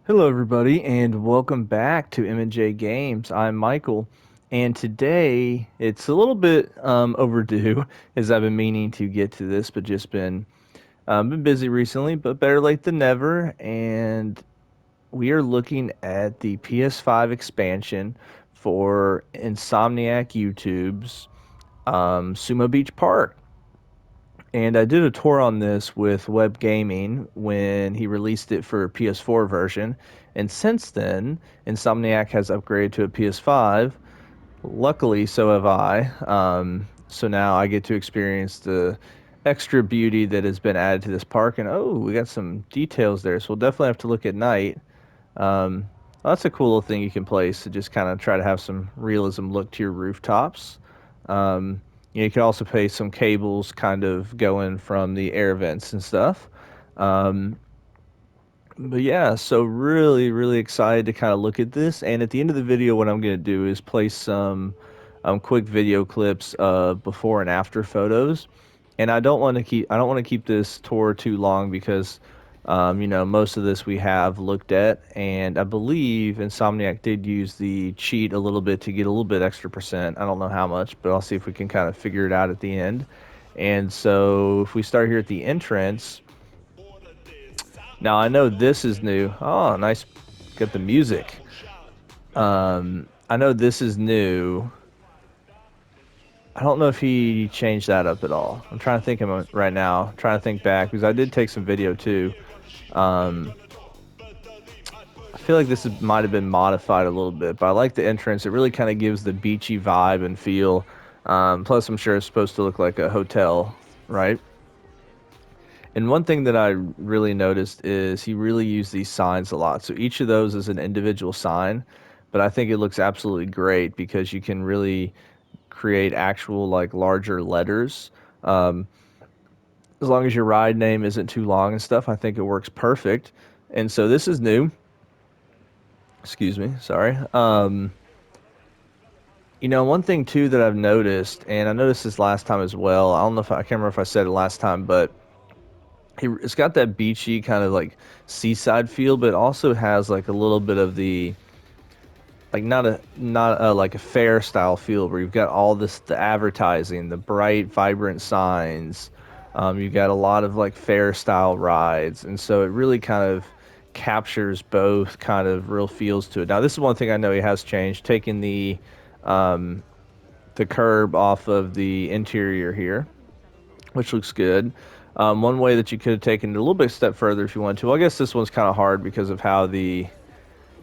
Hello, everybody, and welcome back to M&J Games. I'm Michael, and today it's a little bit overdue, as I've been meaning to get to this, but just been busy recently. But better late than never, and we are looking at the PS5 expansion for Insomniac YouTube's Summa Beach Park. And I did a tour on this with Web Gaming when he released it for PS4 version. And since then, Insomniac has upgraded to a PS5. Luckily, so have I. So now I get to experience the extra beauty that has been added to this park. And oh, we got some details there. So we'll definitely have to look at night. Well, that's a cool little thing you can place to just kind of try to have some realism look to your rooftops. You can also place some cables kind of going from the air vents and stuff. Um, but yeah, so really excited to kind of look at this. And at the end of the video, what I'm going to do is place some quick video clips of before and after photos. And I don't want to keep this tour too long because most of this we have looked at, and I believe Insomniac did use the cheat a little bit to get a little bit extra percent. I don't know how much, but I'll see if we can kind of figure it out at the end. And so if we start here at the entrance, now I know this is new. Oh, nice. Got the music. I know this is new. I don't know if he changed that up at all. I'm trying to think of it right now. Trying to think back because I did take some video too. Um, I feel like might have been modified a little bit, but I like the entrance. It really kind of gives the beachy vibe and feel. Plus, I'm sure it's supposed to look like a hotel, right? And one thing that I really noticed is he really used these signs a lot. So each of those is an individual sign, but I think it looks absolutely great because you can really create actual like larger letters. Um, as long as your ride name isn't too long and stuff, I think it works perfect. And so this is new. Excuse me, sorry. One thing too that I've noticed, and I noticed this last time as well. I don't know if I can't remember if I said it last time, but it's got that beachy kind of like seaside feel, but it also has like a little bit of the like not a like a fair style feel where you've got all the advertising, the bright, vibrant signs. You've got a lot of like fair style rides, and so it really kind of captures both kind of real feels to it. Now, this is one thing I know he has changed, taking um, the curb off of the interior here, which looks good. One way that you could have taken it a little bit step further if you wanted to. Well, I guess this one's kind of hard because of how the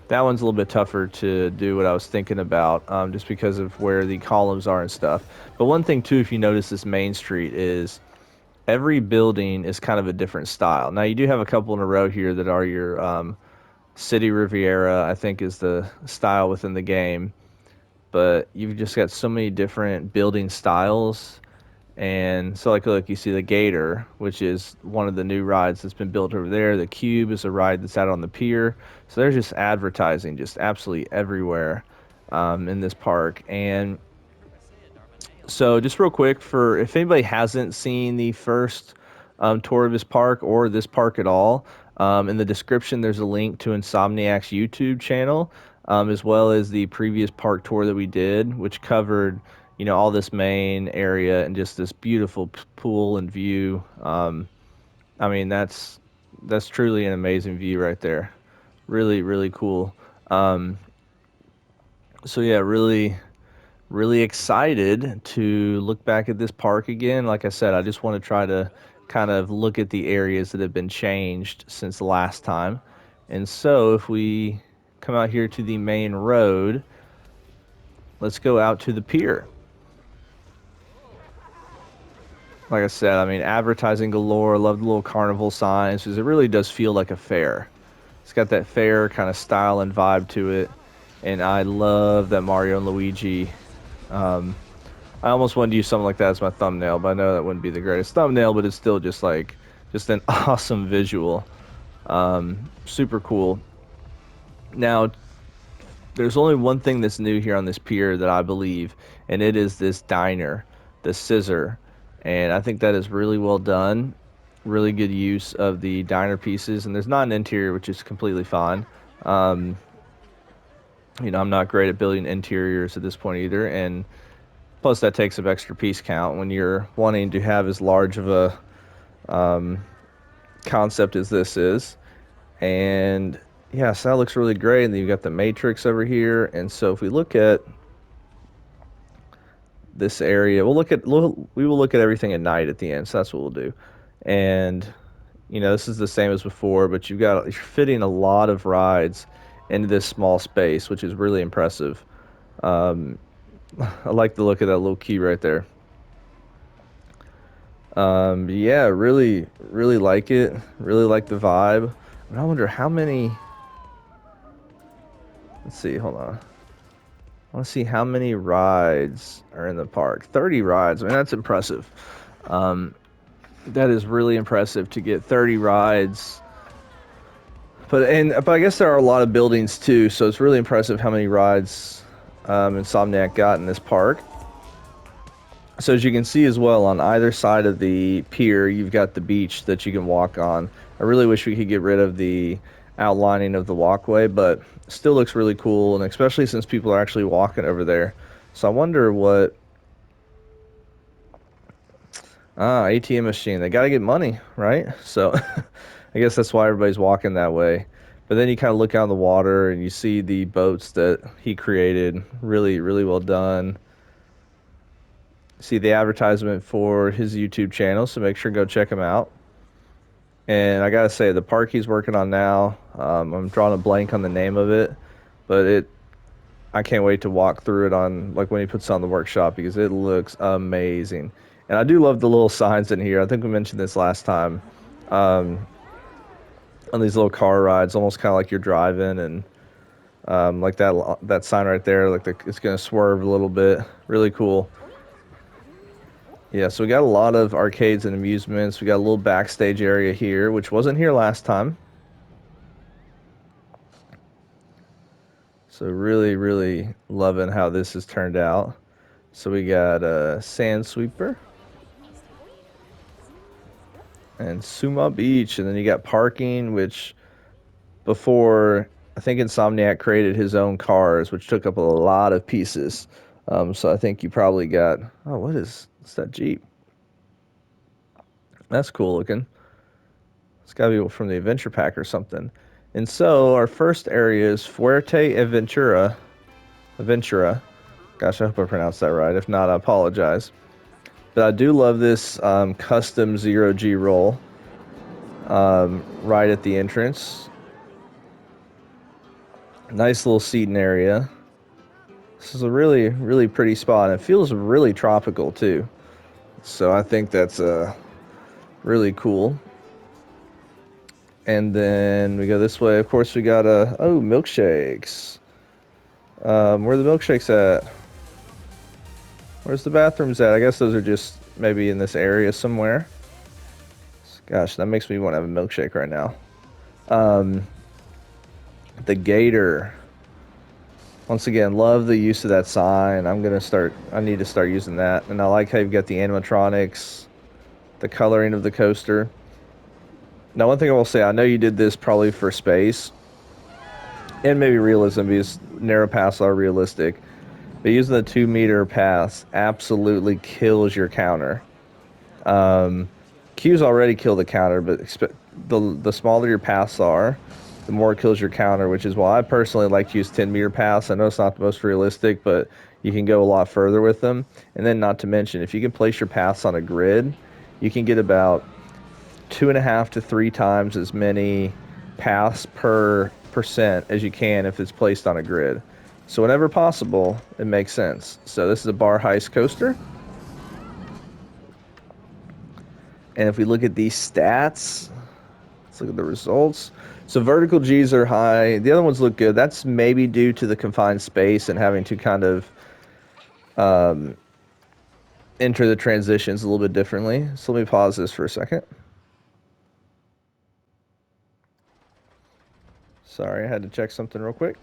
that one's a little bit tougher to do what I was thinking about, just because of where the columns are and stuff. But one thing too, if you notice this main street is every building is kind of a different style. Now you do have a couple in a row here that are your City Riviera, I think is the style within the game. But you've just got so many different building styles. And so, like, look, you see the Gator, which is one of the new rides that's been built over there. The Cube is a ride that's out on the pier. So there's just advertising just absolutely everywhere in this park. And so, just real quick, for if anybody hasn't seen the first tour of this park or this park at all, in the description there's a link to Insomniac's YouTube channel, as well as the previous park tour that we did, which covered all this main area and just this beautiful pool and view. I mean that's truly an amazing view right there. Really cool. Um, so yeah, really excited to look back at this park again. Like I said, I just want to try to kind of look at the areas that have been changed since the last time. And so if we come out here to the main road, let's go out to the pier. Like I said, I mean, advertising galore. I love the little carnival signs because it really does feel like a fair. It's got that fair kind of style and vibe to it. And I love that Mario and Luigi. Um, I almost wanted to use something like that as my thumbnail, but I know that wouldn't be the greatest thumbnail, but it's still just an awesome visual. Super cool. Now, there's only one thing that's new here on this pier that I believe, and it is this diner, the scissor. And I think that is really well done. Really good use of the diner pieces, and there's not an interior, which is completely fine. I'm not great at building interiors at this point either, and plus that takes up extra piece count when you're wanting to have as large of a concept as this is. And yeah, so that looks really great. And then you've got the matrix over here. And so if we look at this area, we will look at everything at night at the end. So that's what we'll do. And this is the same as before, but you're fitting a lot of rides into this small space, which is really impressive. Um, I like the look of that little key right there. Yeah, really, really like it. Really like the vibe. And I wonder how many. Let's see. Hold on. I want to see how many rides are in the park. 30 rides. I mean, that's impressive. Um, that is really impressive to get 30 rides. But I guess there are a lot of buildings too, so it's really impressive how many rides Insomniac got in this park. So as you can see as well, on either side of the pier, you've got the beach that you can walk on. I really wish we could get rid of the outlining of the walkway, but still looks really cool, and especially since people are actually walking over there. So I wonder what... ATM machine. They got to get money, right? So I guess that's why everybody's walking that way. But then you kind of look out in the water and you see the boats that he created. Really, really well done. See the advertisement for his YouTube channel, so make sure to go check him out. And I gotta say, the park he's working on now, I'm drawing a blank on the name of it, but I can't wait to walk through it on like when he puts on the workshop because it looks amazing. And I do love the little signs in here. I think we mentioned this last time. Um, on these little car rides, almost kind of like you're driving, and like that sign right there, like it's gonna swerve a little bit. Really cool. Yeah, so we got a lot of arcades and amusements. We got a little backstage area here, which wasn't here last time. So really, really loving how this has turned out. So we got a sand sweeper and Summa Beach, and then you got parking, which before I think Insomniac created his own cars, which took up a lot of pieces. So I think you probably got what's that Jeep? That's cool looking. It's got to be from the Adventure Pack or something. And so our first area is Fuerte Aventura. Gosh, I hope I pronounced that right. If not, I apologize. But I do love this custom zero G roll right at the entrance. Nice little seating area. This is a really, really pretty spot. It feels really tropical too. So I think that's really cool. And then we go this way. Of course, we got milkshakes. Where are the milkshakes at? Where's the bathrooms at? I guess those are just maybe in this area somewhere. Gosh, that makes me want to have a milkshake right now. The Gator. Once again, love the use of that sign. I need to start using that. And I like how you've got the animatronics, the coloring of the coaster. Now, one thing I will say, I know you did this probably for space and maybe realism because narrow paths are realistic. But using the 2-meter paths absolutely kills your counter. Q's already kill the counter, but the smaller your paths are, the more it kills your counter, which is why I personally like to use 10-meter paths. I know it's not the most realistic, but you can go a lot further with them. And then not to mention, if you can place your paths on a grid, you can get about 2.5 to 3 times as many paths per percent as you can if it's placed on a grid. So whenever possible, it makes sense. So this is a bar heist coaster. And if we look at these stats, let's look at the results. So vertical G's are high. The other ones look good. That's maybe due to the confined space and having to kind of enter the transitions a little bit differently. So let me pause this for a second. Sorry, I had to check something real quick.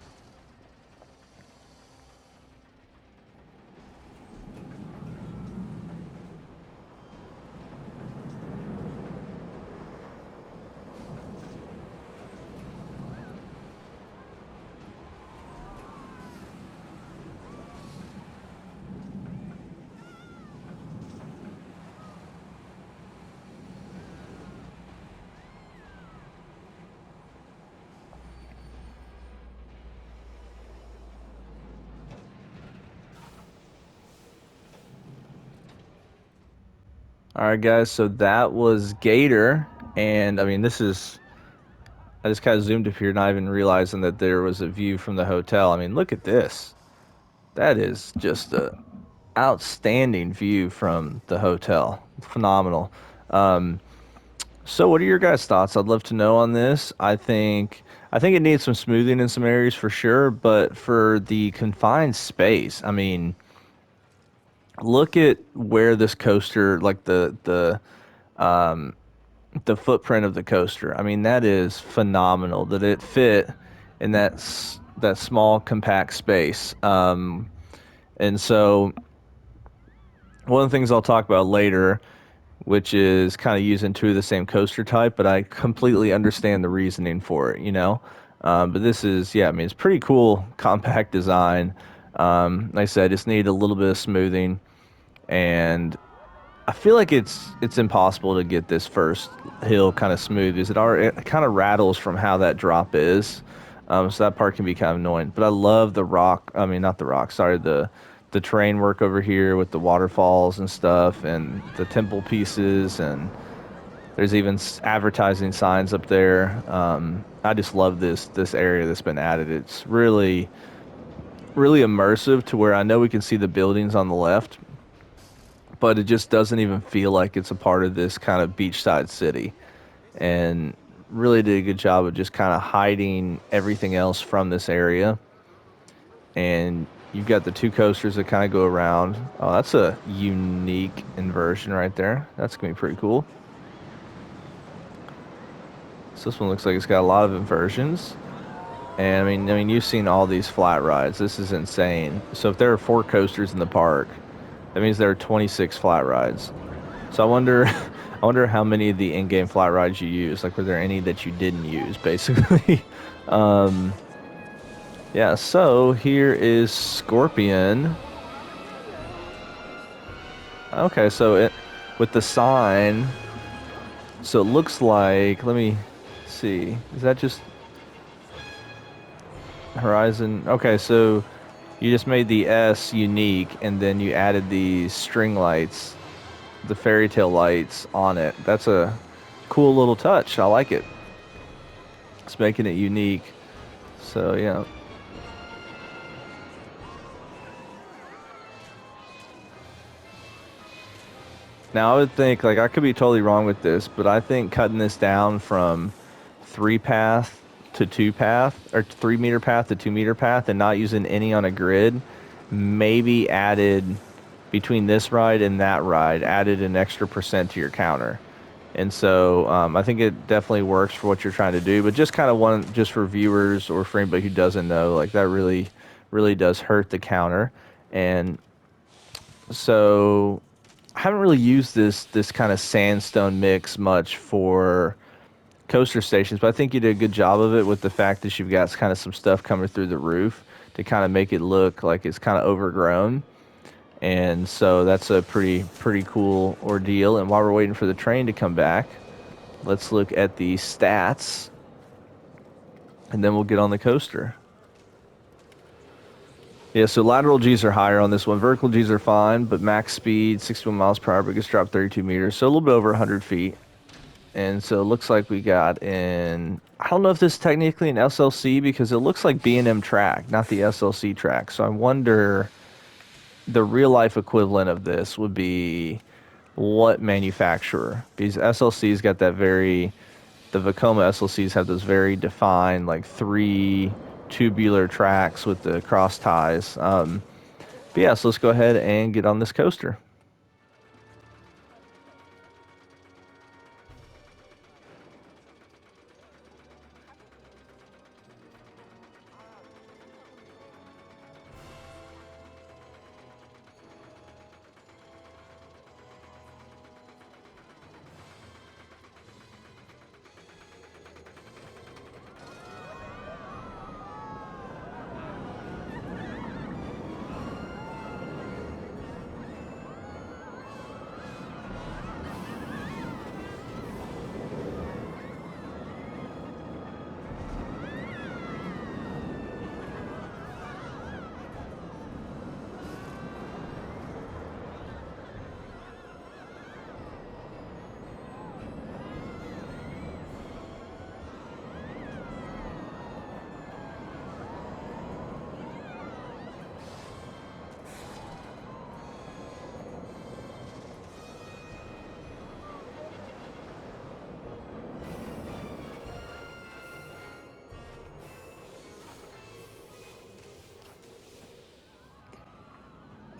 All right, guys. So that was Gator, and I mean, this is. I just kind of zoomed up here, not even realizing that there was a view from the hotel. I mean, look at this. That is just a outstanding view from the hotel. Phenomenal. Um, so, what are your guys' thoughts? I'd love to know on this. I think it needs some smoothing in some areas for sure, but for the confined space, I mean, look at where this coaster, like the footprint of the coaster. I mean, that is phenomenal that it fit in that small compact space. And so one of the things I'll talk about later, which is kind of using two of the same coaster type, but I completely understand the reasoning for it, you know. But this is, yeah, I mean, it's pretty cool compact design. Like I said, just need a little bit of smoothing, and I feel like it's impossible to get this first hill kind of smooth because it kind of rattles from how that drop is. So that part can be kind of annoying. But I love the rock. I mean, not the rock. Sorry, the terrain work over here with the waterfalls and stuff, and the temple pieces, and there's even advertising signs up there. I just love this area that's been added. It's really immersive to where I know we can see the buildings on the left, but it just doesn't even feel like it's a part of this kind of beachside city. And really did a good job of just kind of hiding everything else from this area. And you've got the two coasters that kind of go around. Oh, that's a unique inversion right there. That's gonna be pretty cool. So this one looks like it's got a lot of inversions. And I mean, you've seen all these flat rides. This is insane. So if there are four coasters in the park, that means there are 26 flat rides. So I wonder, I wonder how many of the in-game flat rides you use. Like, were there any that you didn't use, basically? um, yeah. So here is Scorpion. Okay, so it with the sign. So it looks like. Let me see. Is that just Horizon? Okay, so you just made the S unique, and then you added the string lights, the fairy tale lights on it. That's a cool little touch. I like it. It's making it unique. So yeah. Now I would think like I could be totally wrong with this, but I think cutting this down from 3 path to 2 path or 3 meter path to 2 meter path and not using any on a grid, maybe added between this ride and that ride, added an extra percent to your counter. And so I think it definitely works for what you're trying to do, but just kind of one just for viewers or for anybody who doesn't know, like that really does hurt the counter. And so I haven't really used this kind of sandstone mix much for coaster stations, but I think you did a good job of it with the fact that you've got kind of some stuff coming through the roof to kind of make it look like it's kind of overgrown. And so that's a pretty cool ordeal. And while we're waiting for the train to come back, let's look at the stats, and then we'll get on the coaster. Yeah, so lateral G's are higher on this one. Vertical G's are fine, but max speed 61 miles per hour, but gets dropped 32 meters, so a little bit over 100 feet. And so it looks like we got in. I don't know if this is technically an SLC because it looks like B&M track, not the SLC track. So I wonder the real life equivalent of this would be what manufacturer? Because SLC's got that very. The Vekoma SLCs have those very defined, like three tubular tracks with the cross ties. But yeah, so let's go ahead and get on this coaster.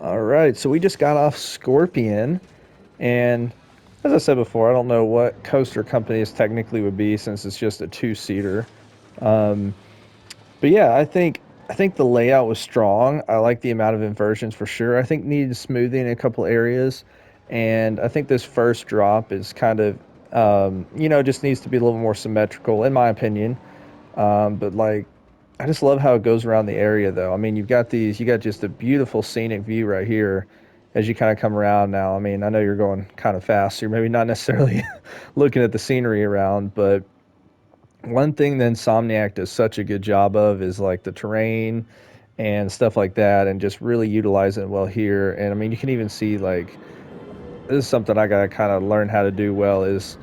All right, so we just got off Scorpion, and as I said before, I don't know what coaster company this technically would be since it's just a two-seater. Um, but yeah, I think the layout was strong. I like the amount of inversions for sure. I think needed smoothing in a couple areas, and I think this first drop is kind of just needs to be a little more symmetrical in my opinion. But like, I just love how it goes around the area, though. I mean, you got just a beautiful scenic view right here as you kind of come around now. I mean, I know you're going kind of fast, so you're maybe not necessarily looking at the scenery around, but one thing that Insomniac does such a good job of is like the terrain and stuff like that, and just really utilizing it well here. And I mean, you can even see like this is something I gotta kind of learn how to do well is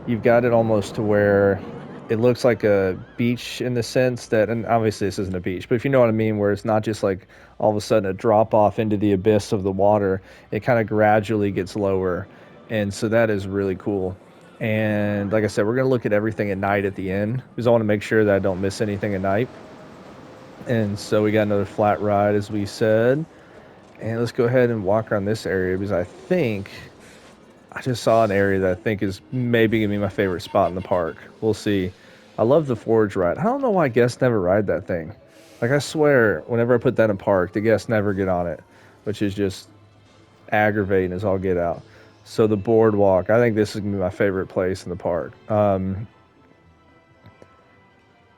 you've got it almost to where it looks like a beach in the sense that, and obviously this isn't a beach, but if you know what I mean, where it's not just like all of a sudden a drop off into the abyss of the water, it kind of gradually gets lower. And so that is really cool. And like I said, we're going to look at everything at night at the end because I want to make sure that I don't miss anything at night. And so we got another flat ride, as we said. And let's go ahead and walk around this area because I just saw an area that I think is maybe gonna be my favorite spot in the park. We'll see. I love the Forge ride. I don't know why guests never ride that thing. Like I swear, whenever I put that in park, the guests never get on it, which is just aggravating as all get out. So the Boardwalk, I think this is gonna be my favorite place in the park.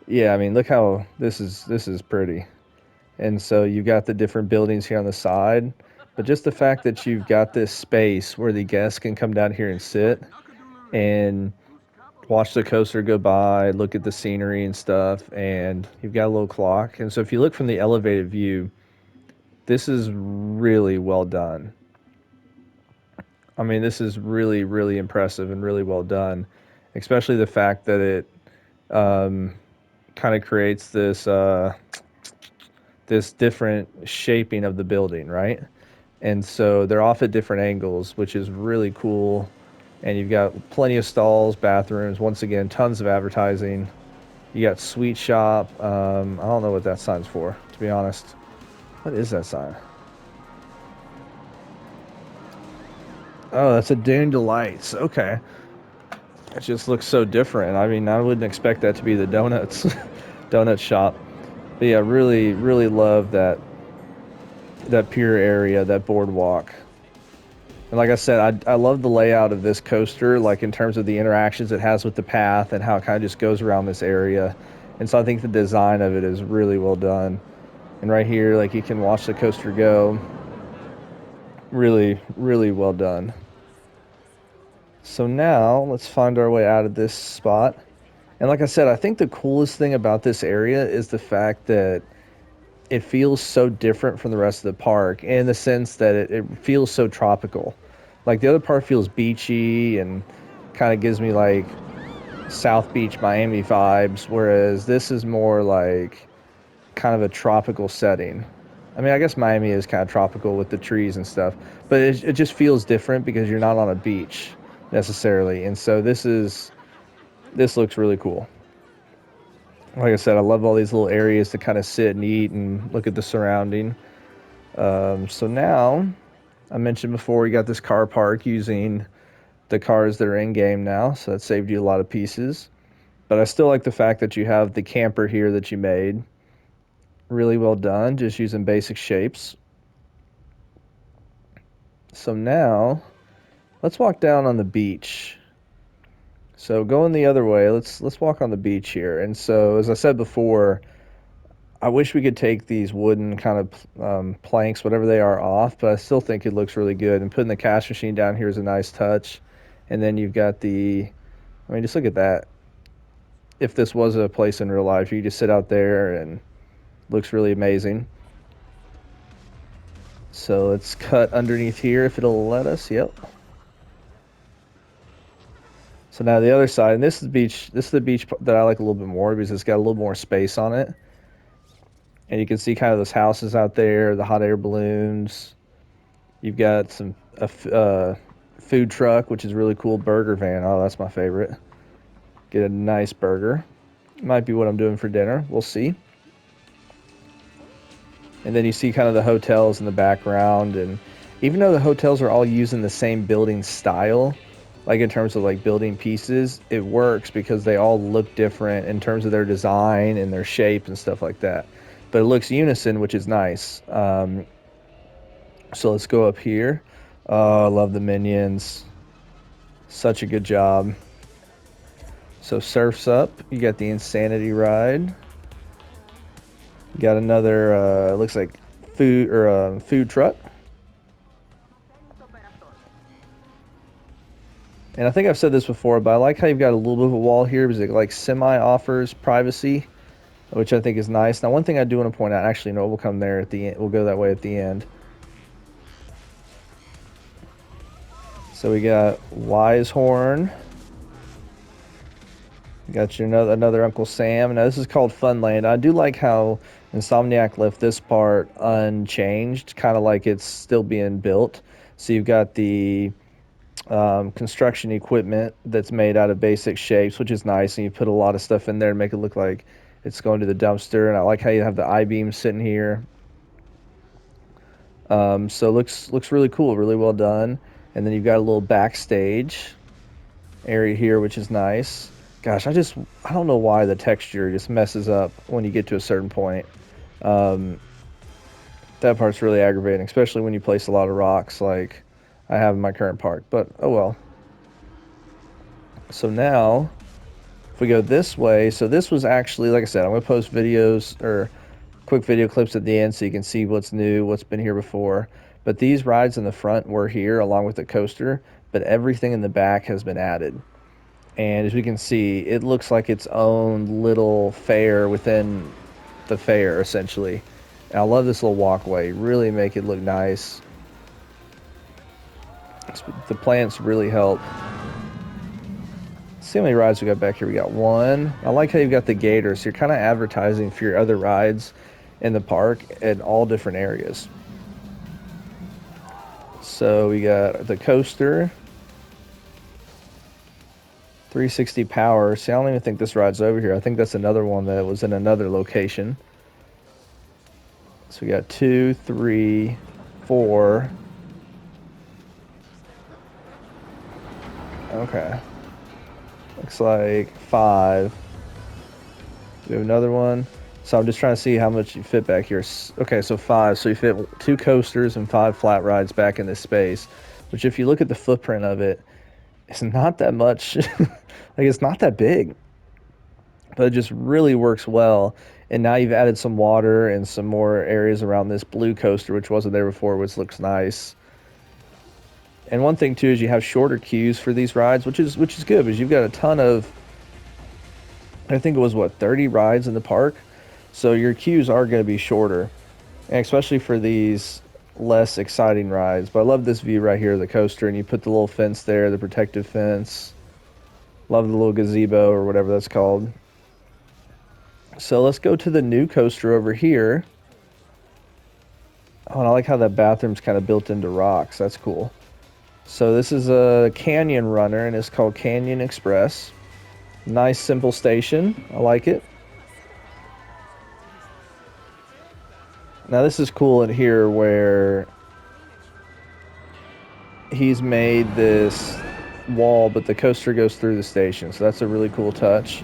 Yeah, I mean, look how this is pretty. And so you've got the different buildings here on the side, but just the fact that you've got this space where the guests can come down here and sit and watch the coaster go by, look at the scenery and stuff, and you've got a little clock. And so if you look from the elevated view, this is really well done. I mean, this is really, really impressive and really well done, especially the fact that it um, kind of creates this different shaping of the building, right? And so they're off at different angles, which is really cool. And you've got plenty of stalls, bathrooms. Once again, tons of advertising. You got Sweet Shop. I don't know what that sign's for, to be honest. What is that sign? Oh, that's a Dune Delights. Okay. It just looks so different. I mean, I wouldn't expect that to be the donuts, donut shop. But yeah, really, really love that Pier area, that boardwalk. And like I said, I love the layout of this coaster, like in terms of the interactions it has with the path and how it kind of just goes around this area. And so I think the design of it is really well done. And right here, like you can watch the coaster go. Really, really well done. So now let's find our way out of this spot. And like I said, I think the coolest thing about this area is the fact that it feels so different from the rest of the park in the sense that it feels so tropical. Like the other part feels beachy and kind of gives me like South Beach, Miami vibes, whereas this is more like kind of a tropical setting. I mean, I guess Miami is kind of tropical with the trees and stuff, but it just feels different because you're not on a beach necessarily. And so this looks really cool. Like I said, I love all these little areas to kind of sit and eat and look at the surrounding. So now, I mentioned before, we got this car park using the cars that are in game now, so that saved you a lot of pieces. But I still like the fact that you have the camper here that you made. Really well done, just using basic shapes. So now, let's walk down on the beach. So going the other way, let's walk on the beach here. And so, as I said before, I wish we could take these wooden kind of planks, whatever they are, off, but I still think it looks really good. And putting the cash machine down here is a nice touch. And then you've got I mean, just look at that. If this was a place in real life, you just sit out there and looks really amazing. So let's cut underneath here if it'll let us. Yep. So now the other side, and this is the beach. This is the beach that I like a little bit more because it's got a little more space on it, and you can see kind of those houses out there, the hot air balloons. You've got food truck, which is really cool. Burger van. Oh, that's my favorite. Get a nice burger. Might be what I'm doing for dinner. We'll see. And then you see kind of the hotels in the background. And even though the hotels are all using the same building style, like in terms of like building pieces, it works because they all look different in terms of their design and their shape and stuff like that. But it looks unison, which is nice. So let's go up here. Oh, I love the minions. Such a good job. So Surf's up. You got the Insanity Ride. You got another, looks like food truck. And I think I've said this before, but I like how you've got a little bit of a wall here because it like semi offers privacy, which I think is nice. Now, one thing I do want to point out, actually, no, we'll come there at the end. We'll go that way at the end. So we got Wise Horn. Got your another Uncle Sam. Now this is called Funland. I do like how Insomniac left this part unchanged, kind of like it's still being built. So you've got the construction equipment that's made out of basic shapes, which is nice, and you put a lot of stuff in there to make it look like it's going to the dumpster. And I like how you have the I-beam sitting here. So looks really cool, really well done. And then you've got a little backstage area here, which is nice. Gosh, I don't know why the texture just messes up when you get to a certain point. Um, that part's really aggravating, especially when you place a lot of rocks like I have in my current park. But oh well. So now, if we go this way, so this was actually, like I said, I'm going to post videos or quick video clips at the end so you can see what's new, what's been here before. But these rides in the front were here along with the coaster, but everything in the back has been added. And as we can see, it looks like its own little fair within the fair, essentially. And I love this little walkway. Really make it look nice. The plants really help. Let's see how many rides we got back here. We got one. I like how you've got the Gator, so you're kind of advertising for your other rides in the park at all different areas. So we got the coaster. 360 power. See, I don't even think this ride's over here. I think that's another one that was in another location. So we got 2, 3, 4. Okay. Looks like 5. We have another one. So I'm just trying to see how much you fit back here. Okay, so 5. So you fit 2 coasters and 5 flat rides back in this space, which if you look at the footprint of it, it's not that much. Like, it's not that big, but it just really works well. And now you've added some water and some more areas around this blue coaster, which wasn't there before, which looks nice. And one thing too is you have shorter queues for these rides, which is good because you've got a ton of, I think it was what, 30 rides in the park. So your queues are going to be shorter, and especially for these less exciting rides. But I love this view right here of the coaster, and you put the little fence there, the protective fence. Love the little gazebo or whatever that's called. So let's go to the new coaster over here. Oh, and I like how that bathroom's kind of built into rocks. That's cool. So this is a Canyon Runner, and it's called Canyon Express. Nice, simple station. I like it. Now this is cool in here where he's made this wall, but the coaster goes through the station. So that's a really cool touch.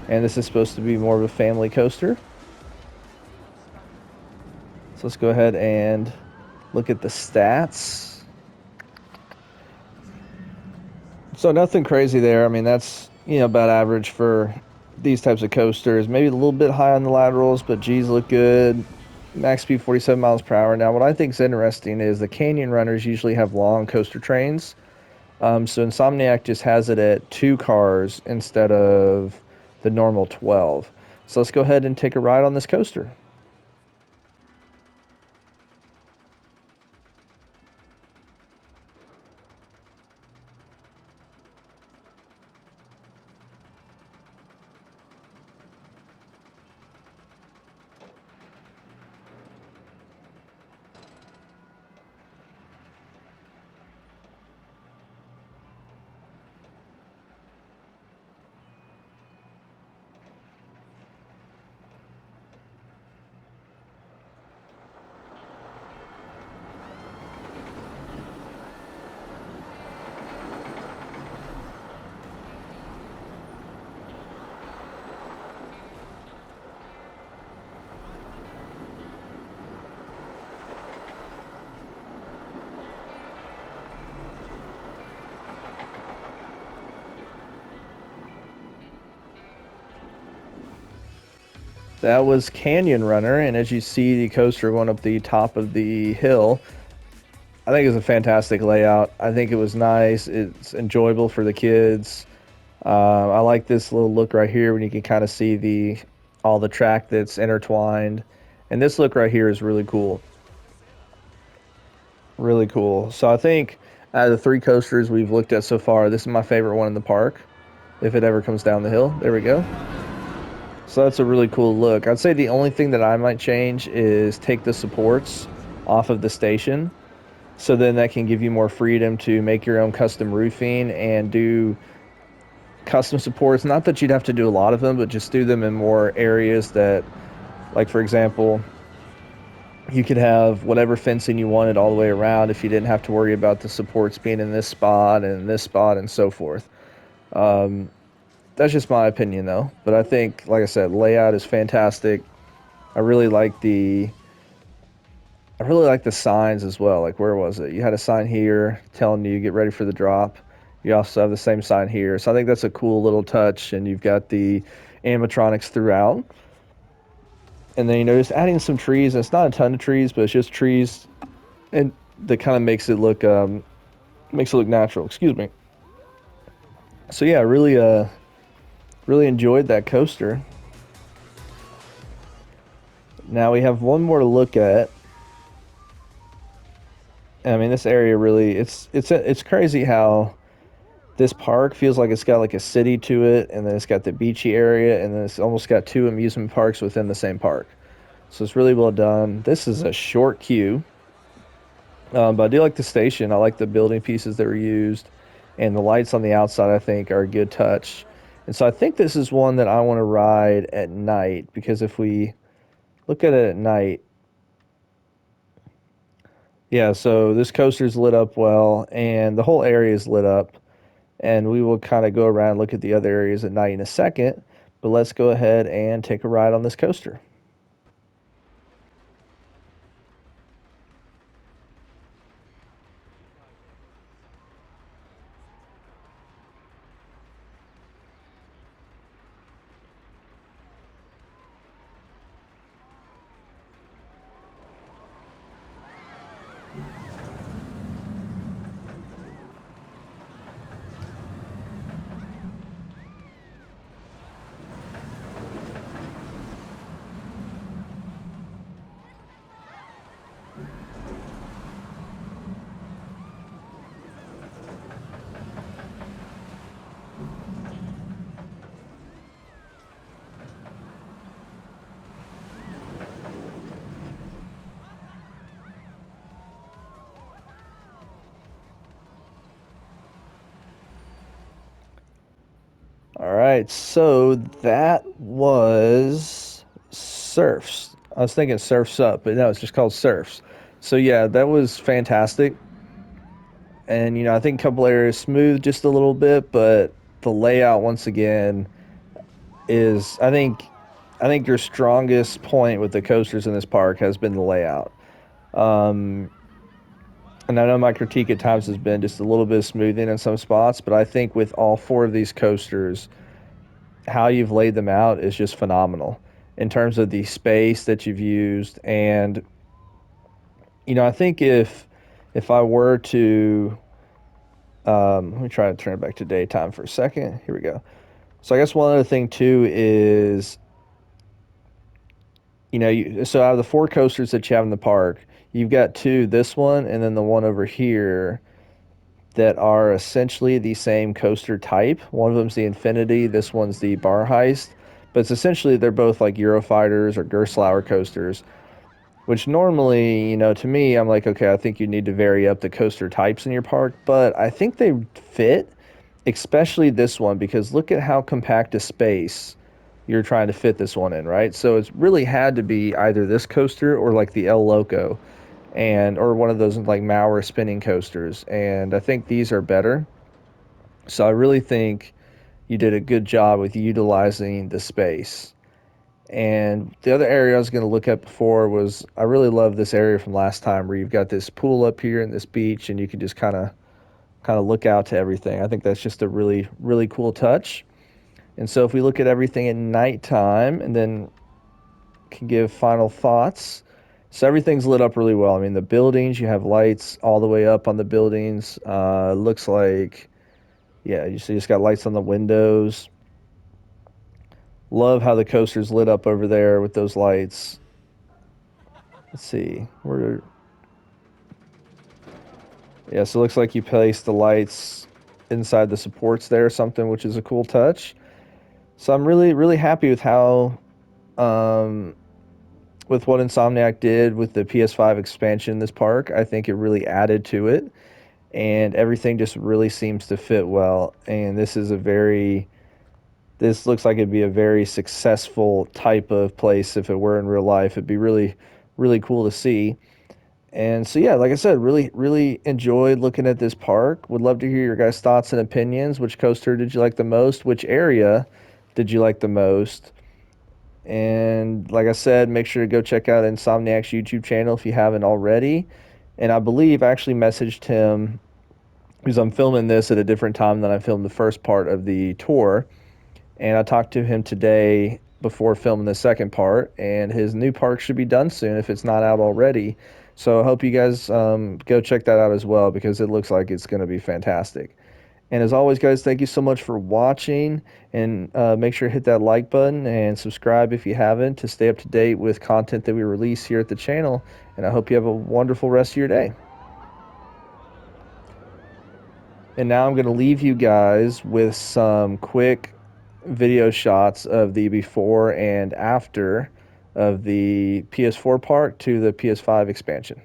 And this is supposed to be more of a family coaster. So let's go ahead and look at the stats. So nothing crazy there. I mean, that's, about average for these types of coasters. Maybe a little bit high on the laterals, but G's look good. Max speed 47 miles per hour. Now, what I think is interesting is the Canyon Runners usually have long coaster trains. So Insomniac just has it at 2 cars instead of the normal 12. So let's go ahead and take a ride on this coaster. That was Canyon Runner, and as you see the coaster going up the top of the hill, I think it's a fantastic layout. I think it was nice. It's enjoyable for the kids. I like this little look right here when you can kind of see the all the track that's intertwined, and this look right here is really cool. Really cool. So I think out of the three coasters we've looked at so far, this is my favorite one in the park. If it ever comes down the hill, there we go. So that's a really cool look. I'd say the only thing that I might change is take the supports off of the station. So then that can give you more freedom to make your own custom roofing and do custom supports. Not that you'd have to do a lot of them, but just do them in more areas that, like for example, you could have whatever fencing you wanted all the way around if you didn't have to worry about the supports being in this spot and this spot and so forth. Um, that's just my opinion though. But I think, like I said, layout is fantastic. I really like the I really like the signs as well. Like where was it? You had a sign here telling you get ready for the drop. You also have the same sign here. So I think that's a cool little touch, and you've got the animatronics throughout. And then just adding some trees. And it's not a ton of trees, but it's just trees, and that kind of makes it look natural. Excuse me. So yeah, really enjoyed that coaster. Now we have one more to look at. I mean, this area really it's crazy how this park feels like it's got like a city to it, and then it's got the beachy area, and then it's almost got two amusement parks within the same park. So it's really well done. This is a short queue, but I do like the station. I like the building pieces that were used, and the lights on the outside I think are a good touch. And so I think this is one that I want to ride at night because if we look at it at night, yeah, so this coaster's lit up well, and the whole area is lit up. And we will kind of go around and look at the other areas at night in a second. But let's go ahead and take a ride on this coaster. All right, so that was Surfs. I was thinking Surfs Up, but no, it's just called Surfs. So yeah, that was fantastic. And I think a couple areas smooth just a little bit, but the layout once again is I think your strongest point with the coasters in this park has been the layout. Um, and I know my critique at times has been just a little bit of smoothing in some spots, but I think with all four of these coasters, how you've laid them out is just phenomenal in terms of the space that you've used. And I think if I were to let me try to turn it back to daytime for a second. Here we go. So I guess one other thing too is so out of the four coasters that you have in the park, you've got two, this one and then the one over here that are essentially the same coaster type. One of them's the Infinity, this one's the Bar Heist, but it's essentially they're both like Eurofighters or Gerstlauer coasters, which normally, to me, I'm like, okay, I think you need to vary up the coaster types in your park, but I think they fit, especially this one, because look at how compact a space you're trying to fit this one in, right? So it's really had to be either this coaster or like the El Loco and or one of those like Mauer spinning coasters. And I think these are better. So I really think you did a good job with utilizing the space. And the other area I was going to look at before was I really love this area from last time where you've got this pool up here and this beach and you can just kind of look out to everything. I think that's just a really cool touch. And so if we look at everything at nighttime and then can give final thoughts. So everything's lit up really well. I mean, the buildings, you have lights all the way up on the buildings. Looks like, yeah, you see, it's got lights on the windows. Love how the coaster's lit up over there with those lights. Let's see, where? Yeah, so it looks like you placed the lights inside the supports there or something, which is a cool touch. So I'm really, really happy with how, um, with what Insomniac did with the PS5 expansion in this park. I think it really added to it, and everything just really seems to fit well. And this looks like it'd be a very successful type of place if it were in real life. It'd be really, really cool to see. And so, yeah, like I said, really, really enjoyed looking at this park. Would love to hear your guys' thoughts and opinions. Which coaster did you like the most? Which area did you like the most? And like I said, make sure to go check out Insomniac's YouTube channel if you haven't already. And I believe I actually messaged him because I'm filming this at a different time than I filmed the first part of the tour. And I talked to him today before filming the second part, and his new park should be done soon if it's not out already. So I hope you guys go check that out as well because it looks like it's going to be fantastic. And as always, guys, thank you so much for watching. And make sure to hit that like button and subscribe if you haven't to stay up to date with content that we release here at the channel. And I hope you have a wonderful rest of your day. And now I'm going to leave you guys with some quick video shots of the before and after of the PS4 part to the PS5 expansion.